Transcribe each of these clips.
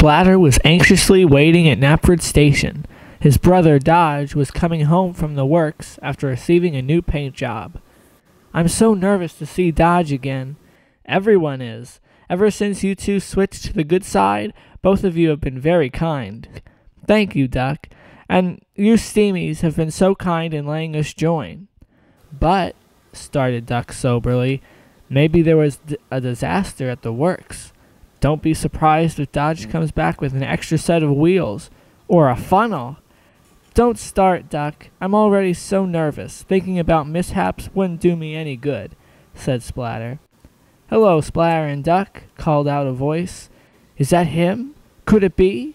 Splatter was anxiously waiting at Knapford Station. His brother, Dodge, was coming home from the works after receiving a new paint job. "I'm so nervous to see Dodge again." "Everyone is. Ever since you two switched to the good side, both of you have been very kind." "Thank you, Duck. And you Steamies have been so kind in letting us join." "But," started Duck soberly, "maybe there was a disaster at the works. Don't be surprised if Dodge comes back with an extra set of wheels. Or a funnel." "Don't start, Duck. I'm already so nervous. Thinking about mishaps wouldn't do me any good," said Splatter. "Hello, Splatter and Duck," called out a voice. "Is that him? Could it be?"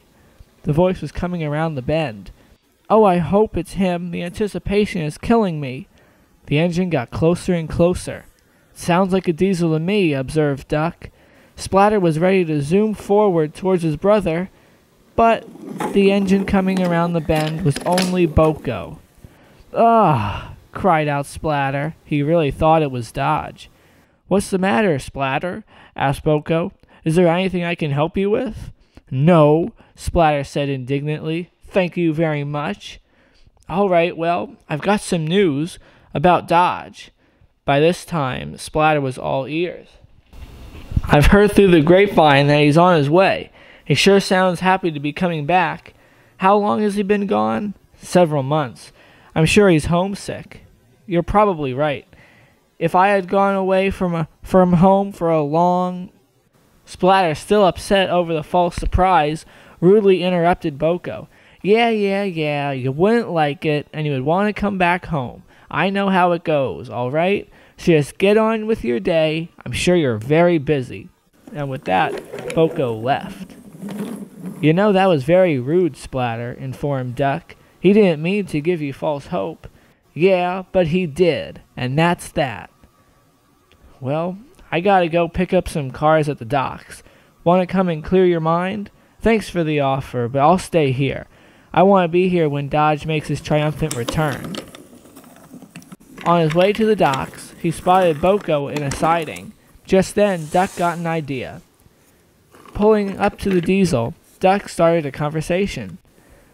The voice was coming around the bend. "Oh, I hope it's him. The anticipation is killing me." The engine got closer and closer. "Sounds like a diesel to me," observed Duck. Splatter was ready to zoom forward towards his brother, but the engine coming around the bend was only BoCo. "Ugh!" cried out Splatter. He really thought it was Dodge. "What's the matter, Splatter?" asked BoCo. "Is there anything I can help you with?" "No," Splatter said indignantly. "Thank you very much." "All right, well, I've got some news about Dodge." By this time, Splatter was all ears. "I've heard through the grapevine that he's on his way. He sure sounds happy to be coming back. How long has he been gone?" "Several months. I'm sure he's homesick." "You're probably right. If I had gone away from home for a long—" Splatter, still upset over the false surprise, rudely interrupted BoCo. Yeah, you wouldn't like it, and you would want to come back home. I know how it goes, all right? So just get on with your day. I'm sure you're very busy." And with that, BoCo left. "You know, that was very rude, Splatter," informed Duck. "He didn't mean to give you false hope." "Yeah, but he did, and that's that." "Well, I gotta go pick up some cars at the docks. Want to come and clear your mind? Thanks for the offer, but I'll stay here. I want to be here when Dodge makes his triumphant return." On his way to the docks, he spotted BoCo in a siding. Just then, Duck got an idea. Pulling up to the diesel, Duck started a conversation.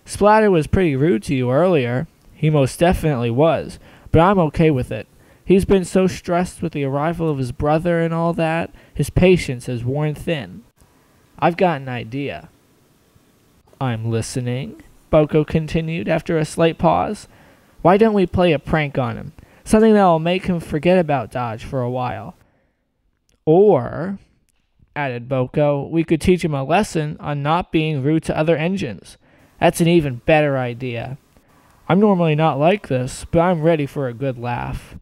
"Splatter was pretty rude to you earlier." "He most definitely was, but I'm okay with it. He's been so stressed with the arrival of his brother and all that, his patience has worn thin." "I've got an idea." "I'm listening," BoCo continued after a slight pause. "Why don't we play a prank on him? Something that will make him forget about Dodge for a while. Or," added BoCo, "we could teach him a lesson on not being rude to other engines. That's an even better idea." "I'm normally not like this, but I'm ready for a good laugh."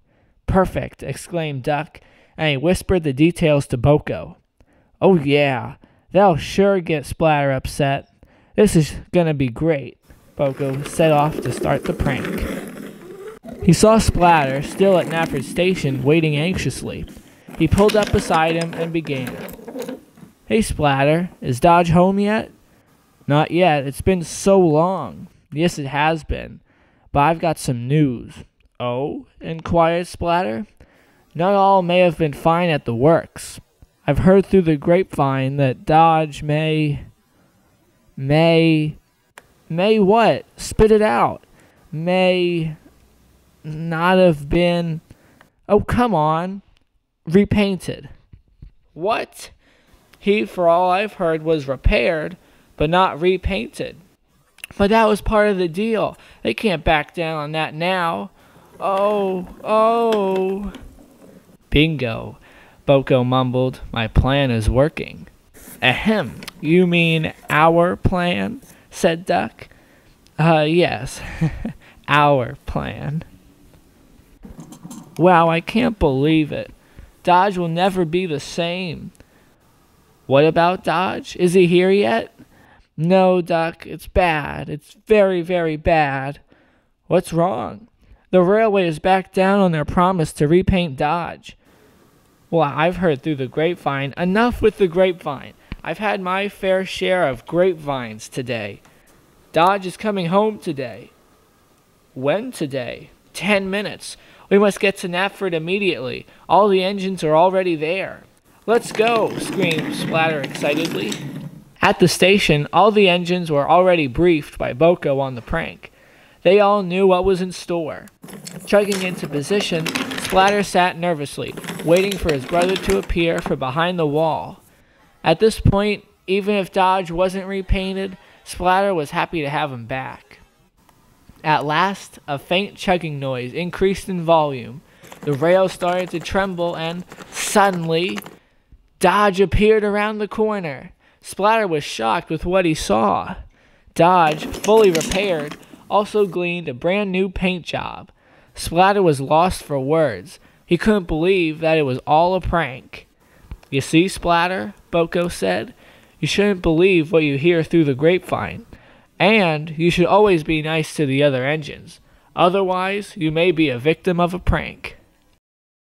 "Perfect," exclaimed Duck, and he whispered the details to BoCo. "Oh yeah, that'll sure get Splatter upset. This is gonna be great." BoCo set off to start the prank. He saw Splatter, still at Knapford Station, waiting anxiously. He pulled up beside him and began. "Hey, Splatter, is Dodge home yet?" "Not yet. It's been so long." "Yes, it has been. But I've got some news." "Oh?" inquired Splatter. "Not all may have been fine at the works. I've heard through the grapevine that Dodge may what? Spit it out." "May not have been—" "Oh, come on." "Repainted." "What?" "He, for all I've heard, was repaired, but not repainted." "But that was part of the deal. They can't back down on that now." Oh. "Bingo," BoCo mumbled. "My plan is working." "Ahem. You mean our plan?" said Duck. Yes. Our plan." "Wow, I can't believe it. Dodge will never be the same." "What about Dodge? Is he here yet?" "No, Duck, it's bad. It's very, very bad." "What's wrong?" "The railway is back down on their promise to repaint Dodge." "Well, I've heard through the grapevine." "Enough with the grapevine. I've had my fair share of grapevines today. Dodge is coming home today." "When today?" 10 minutes. We must get to Knapford immediately. All the engines are already there." "Let's go," screamed Splatter excitedly. At the station, all the engines were already briefed by BoCo on the prank. They all knew what was in store. Chugging into position, Splatter sat nervously, waiting for his brother to appear from behind the wall. At this point, even if Dodge wasn't repainted, Splatter was happy to have him back. At last, a faint chugging noise increased in volume. The rail started to tremble and, suddenly, Dodge appeared around the corner. Splatter was shocked with what he saw. Dodge, fully repaired, also gleaned a brand new paint job. Splatter was lost for words. He couldn't believe that it was all a prank. "You see, Splatter," BoCo said, "you shouldn't believe what you hear through the grapevine. And you should always be nice to the other engines. Otherwise, you may be a victim of a prank."